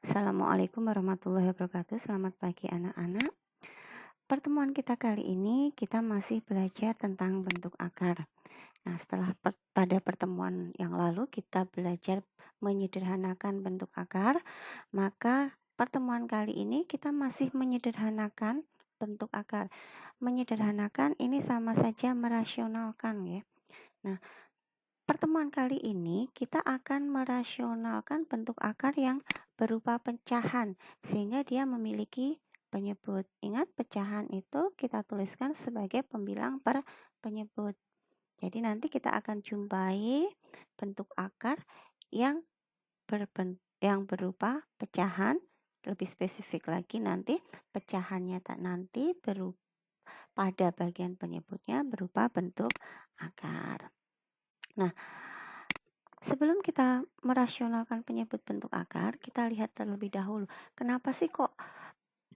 Assalamualaikum warahmatullahi wabarakatuh. Selamat pagi anak-anak. Pertemuan kita kali ini kita masih belajar tentang bentuk akar. Nah, pada pertemuan yang lalu kita belajar menyederhanakan bentuk akar, maka pertemuan kali ini kita masih menyederhanakan bentuk akar. Menyederhanakan ini sama saja merasionalkan ya. Nah, pertemuan kali ini kita akan merasionalkan bentuk akar yang berupa pecahan sehingga dia memiliki penyebut. Ingat, pecahan itu kita tuliskan sebagai pembilang per penyebut. Jadi nanti kita akan jumpai bentuk akar yang berupa pecahan. Lebih spesifik lagi nanti pecahannya nanti pada bagian penyebutnya berupa bentuk akar. Nah, sebelum kita merasionalkan penyebut bentuk akar, kita lihat terlebih dahulu, kenapa sih kok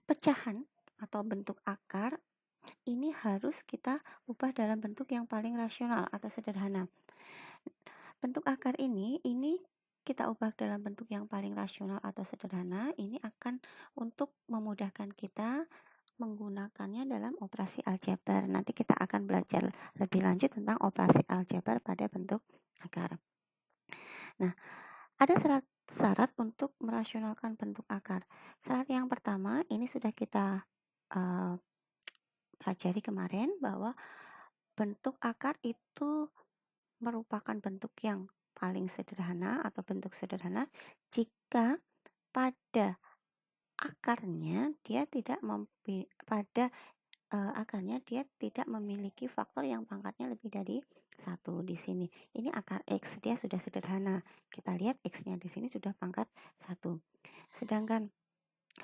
pecahan atau bentuk akar ini harus kita ubah dalam bentuk yang paling rasional atau sederhana. Bentuk akar ini kita ubah dalam bentuk yang paling rasional atau sederhana, ini akan untuk memudahkan kita menggunakannya dalam operasi aljabar. Nanti kita akan belajar lebih lanjut tentang operasi aljabar pada bentuk akar. Nah, ada syarat untuk merasionalkan bentuk akar. Syarat yang pertama, ini sudah kita pelajari kemarin, bahwa bentuk akar itu merupakan bentuk yang paling sederhana atau bentuk sederhana jika pada akarnya dia tidak memiliki faktor yang pangkatnya lebih dari 1 di sini. Ini akar X, dia sudah sederhana. Kita lihat X-nya di sini sudah pangkat 1. Sedangkan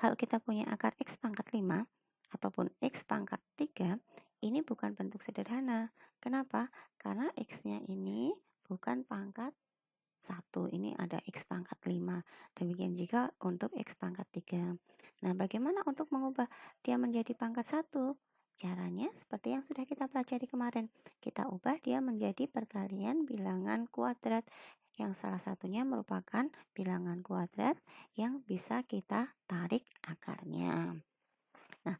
kalau kita punya akar X pangkat 5 ataupun X pangkat 3, ini bukan bentuk sederhana. Kenapa? Karena X-nya ini bukan pangkat 1, ini ada X pangkat 5. Demikian juga untuk X pangkat 3. Nah, bagaimana untuk mengubah dia menjadi pangkat 1? Caranya seperti yang sudah kita pelajari kemarin. Kita ubah dia menjadi perkalian bilangan kuadrat, yang salah satunya merupakan bilangan kuadrat yang bisa kita tarik akarnya. Nah,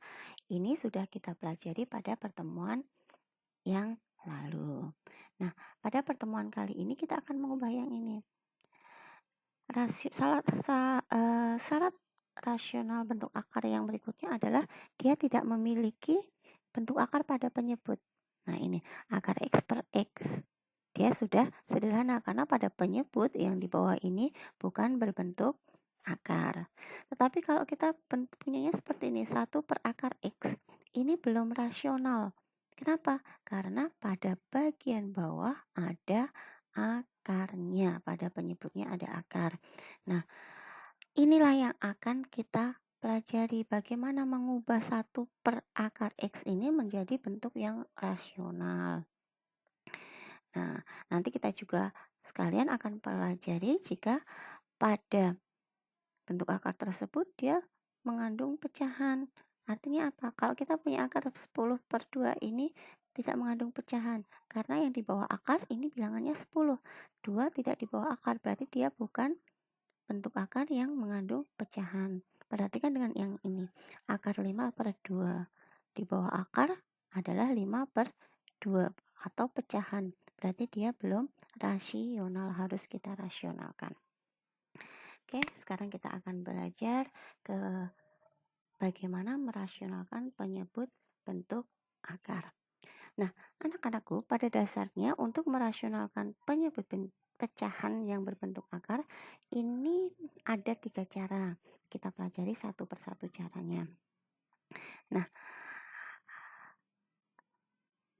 ini sudah kita pelajari pada pertemuan yang lalu. Nah, pada pertemuan kali ini kita akan mengubah yang ini. Syarat rasional bentuk akar yang berikutnya adalah dia tidak memiliki bentuk akar pada penyebut. Nah, ini akar X per X. Dia sudah sederhana karena pada penyebut yang di bawah ini bukan berbentuk akar. Tetapi kalau kita punyanya seperti ini, 1 per akar X, ini belum rasional. Kenapa? Karena pada bagian bawah ada akarnya, pada penyebutnya ada akar. Nah, inilah yang akan kita pelajari, bagaimana mengubah 1 per akar X ini menjadi bentuk yang rasional. Nah, nanti kita juga sekalian akan pelajari jika pada bentuk akar tersebut dia mengandung pecahan. Artinya apa? Kalau kita punya akar 10 per 2 ini tidak mengandung pecahan, karena yang di bawah akar ini bilangannya 10. 2 tidak di bawah akar, berarti dia bukan bentuk akar yang mengandung pecahan. Perhatikan dengan yang ini, akar 5 per 2. Di bawah akar adalah 5 per 2 atau pecahan. Berarti dia belum rasional, harus kita rasionalkan. Oke, sekarang kita akan belajar ke bagaimana merasionalkan penyebut bentuk akar. Nah, anak-anakku, pada dasarnya untuk merasionalkan penyebut pecahan yang berbentuk akar, ini ada 3 cara. Kita pelajari satu persatu caranya. Nah,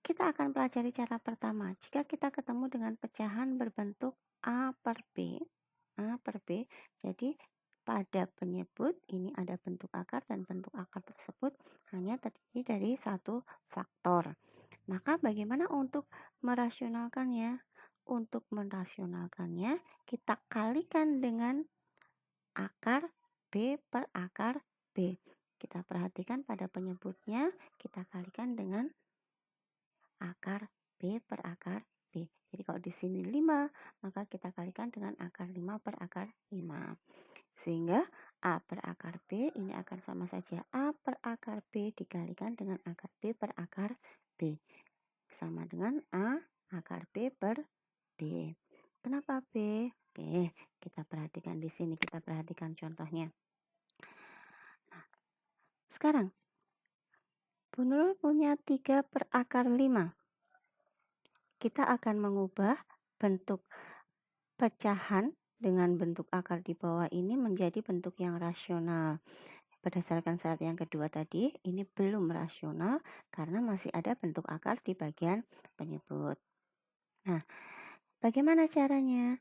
kita akan pelajari cara pertama. Jika kita ketemu dengan pecahan berbentuk A per B, jadi pada penyebut ini ada bentuk akar dan bentuk akar tersebut hanya terdiri dari 1 faktor. Maka bagaimana untuk merasionalkannya? Untuk merasionalkannya, kita kalikan dengan akar B per akar B. Kita perhatikan pada penyebutnya, kita kalikan dengan akar B per akar B. Jadi kalau di sini 5, maka kita kalikan dengan akar 5 per akar 5. Sehingga A per akar B, ini akan sama saja. A per akar B dikalikan dengan akar B per akar B. Sama dengan A akar B per B. Kenapa B? Oke, kita perhatikan di sini, kita perhatikan contohnya. Nah, sekarang, Bu Nurul punya 3 per akar 5. Kita akan mengubah bentuk pecahan dengan bentuk akar di bawah ini menjadi bentuk yang rasional. Berdasarkan syarat yang kedua tadi, ini belum rasional karena masih ada bentuk akar di bagian penyebut. Nah, bagaimana caranya?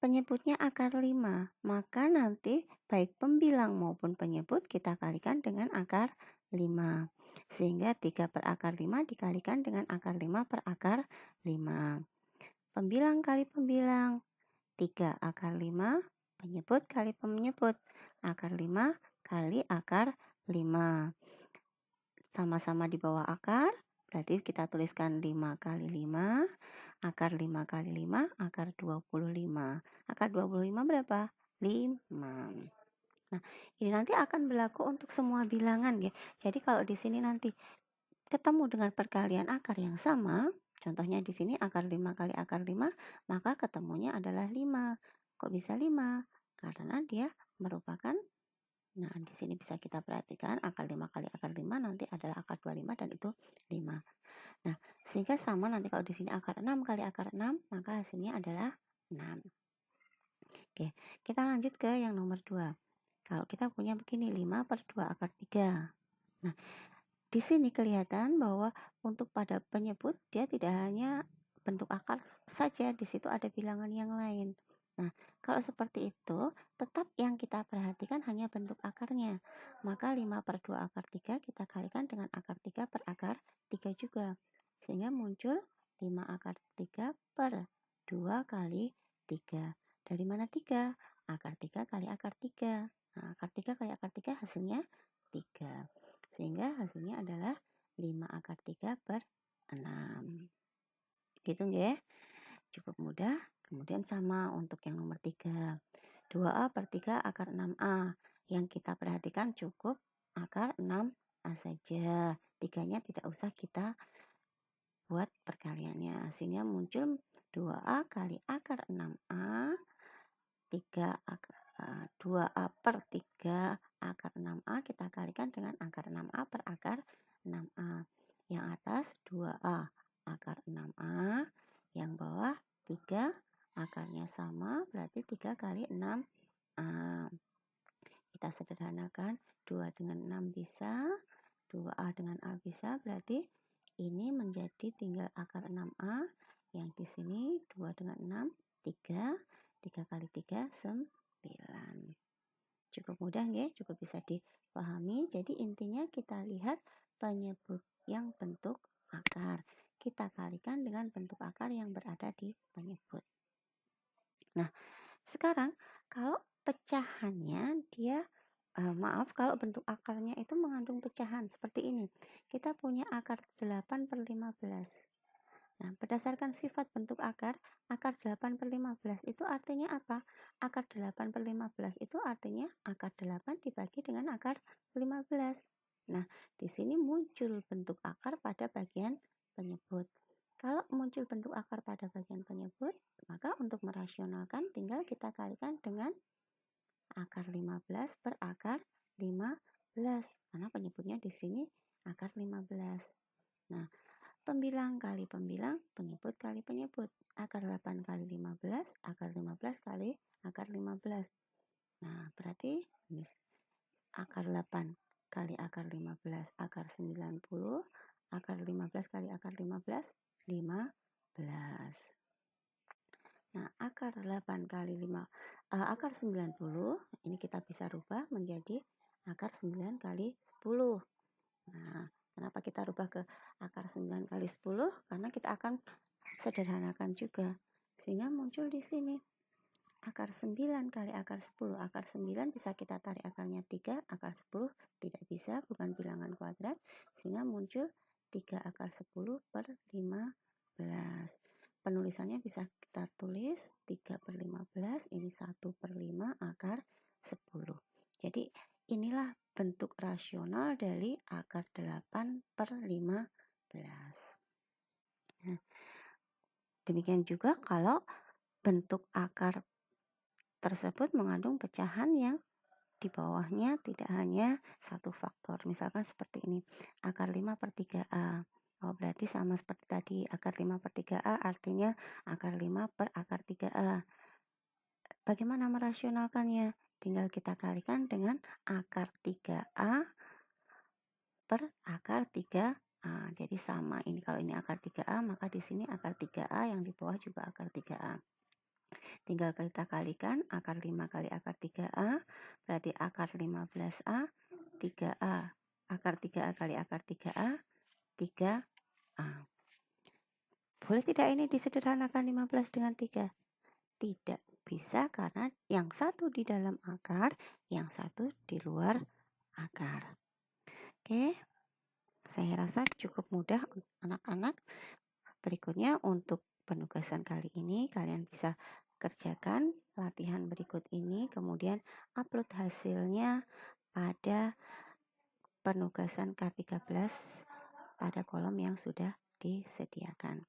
Penyebutnya akar 5, maka nanti baik pembilang maupun penyebut kita kalikan dengan akar 5. Sehingga 3 per akar 5 dikalikan dengan akar 5 per akar 5. Pembilang kali pembilang, 3 akar 5, penyebut kali penyebut, akar 5 kali akar 5. Sama-sama di bawah akar, berarti kita tuliskan 5 kali 5, akar 5 kali 5, akar 25. Akar 25 berapa? 5. Nah, ini nanti akan berlaku untuk semua bilangan ya. Jadi kalau di sini nanti ketemu dengan perkalian akar yang sama, contohnya di sini akar 5 kali akar 5, maka ketemunya adalah 5. Kok bisa 5? Karena dia merupakan, nah di sini bisa kita perhatikan akar 5 kali akar 5 nanti adalah akar 25 dan itu 5. Nah, sehingga sama nanti kalau di sini akar 6 kali akar 6, maka hasilnya adalah 6. Oke, kita lanjut ke yang nomor 2. Kalau kita punya begini, 5 per 2 akar 3. Nah, di sini kelihatan bahwa untuk pada penyebut dia tidak hanya bentuk akar saja, di situ ada bilangan yang lain. Nah, kalau seperti itu, tetap yang kita perhatikan hanya bentuk akarnya. Maka 5 per 2 akar 3 kita kalikan dengan akar 3 per akar 3 juga. Sehingga muncul 5 akar 3 per 2 kali 3. Dari mana 3? Akar 3 kali akar 3. Nah, akar 3 kali akar 3 hasilnya 3. Sehingga hasilnya adalah 5 akar 3 per 6. Gitu nggih? Cukup mudah. Kemudian sama untuk yang nomor 3. 2A per 3 akar 6A. Yang kita perhatikan cukup akar 6A saja. 3-nya tidak usah kita buat perkaliannya. Sehingga muncul 2A kali akar 6A 2A per 3 akar 6A kita kalikan dengan akar 6A per akar 6A. Yang atas 2A akar 6A, yang bawah 3 akarnya sama berarti 3 kali 6A. Kita sederhanakan, 2 dengan 6 bisa, 2A dengan A bisa, berarti ini menjadi tinggal akar 6A, yang di sini 2 dengan 6, 3, 3 kali 3, 9. Cukup mudah ya, cukup bisa dipahami. Jadi intinya kita lihat penyebut yang bentuk akar. Kita kalikan dengan bentuk akar yang berada di penyebut. Nah, sekarang kalau pecahannya dia kalau bentuk akarnya itu mengandung pecahan seperti ini. Kita punya akar 8 per 15. Nah, berdasarkan sifat bentuk akar 8 per 15 itu artinya apa? Akar 8 per 15 itu artinya akar 8 dibagi dengan akar 15. Nah, di sini muncul bentuk akar pada bagian penyebut. Kalau muncul bentuk akar pada bagian penyebut, maka untuk merasionalkan tinggal kita kalikan dengan akar 15 per akar 15. Karena penyebutnya di sini akar 15. Nah, pembilang kali pembilang, penyebut kali penyebut. Akar 8 kali 15, akar 15 kali akar 15. Nah, berarti akar 8 kali akar 15, akar 90, akar 15 kali akar 15, 15. Nah, akar 8 kali 5, akar 90, ini kita bisa rubah menjadi akar 9 kali 10. Nah, kenapa kita rubah ke akar 9 kali 10? Karena kita akan sederhanakan juga. Sehingga muncul di sini akar 9 kali akar 10. Akar 9 bisa kita tarik akarnya 3, akar 10 tidak bisa, bukan bilangan kuadrat. Sehingga muncul 3 akar 10 per 15. Penulisannya bisa kita tulis 3 per 15, ini 1 per 5 akar 10. Jadi inilah bentuk rasional dari akar 8/15. Nah, demikian juga kalau bentuk akar tersebut mengandung pecahan yang di bawahnya tidak hanya satu faktor. Misalkan seperti ini, akar 5/3A. Oh, berarti sama seperti tadi, akar 5/3A artinya akar 5 per akar 3A. Bagaimana merasionalkannya? Tinggal kita kalikan dengan akar 3A per akar 3A. Jadi sama, ini kalau ini akar 3A, maka di sini akar 3A, yang di bawah juga akar 3A. Tinggal kita kalikan akar 5 kali akar 3A, berarti akar 15A, 3A. Akar 3A kali akar 3A, 3A. Boleh tidak ini disederhanakan 15 dengan 3? Tidak bisa karena yang satu di dalam akar, yang satu di luar akar. Oke, saya rasa cukup mudah anak-anak. Berikutnya untuk penugasan kali ini kalian bisa kerjakan latihan berikut ini, kemudian upload hasilnya pada penugasan K13 pada kolom yang sudah disediakan.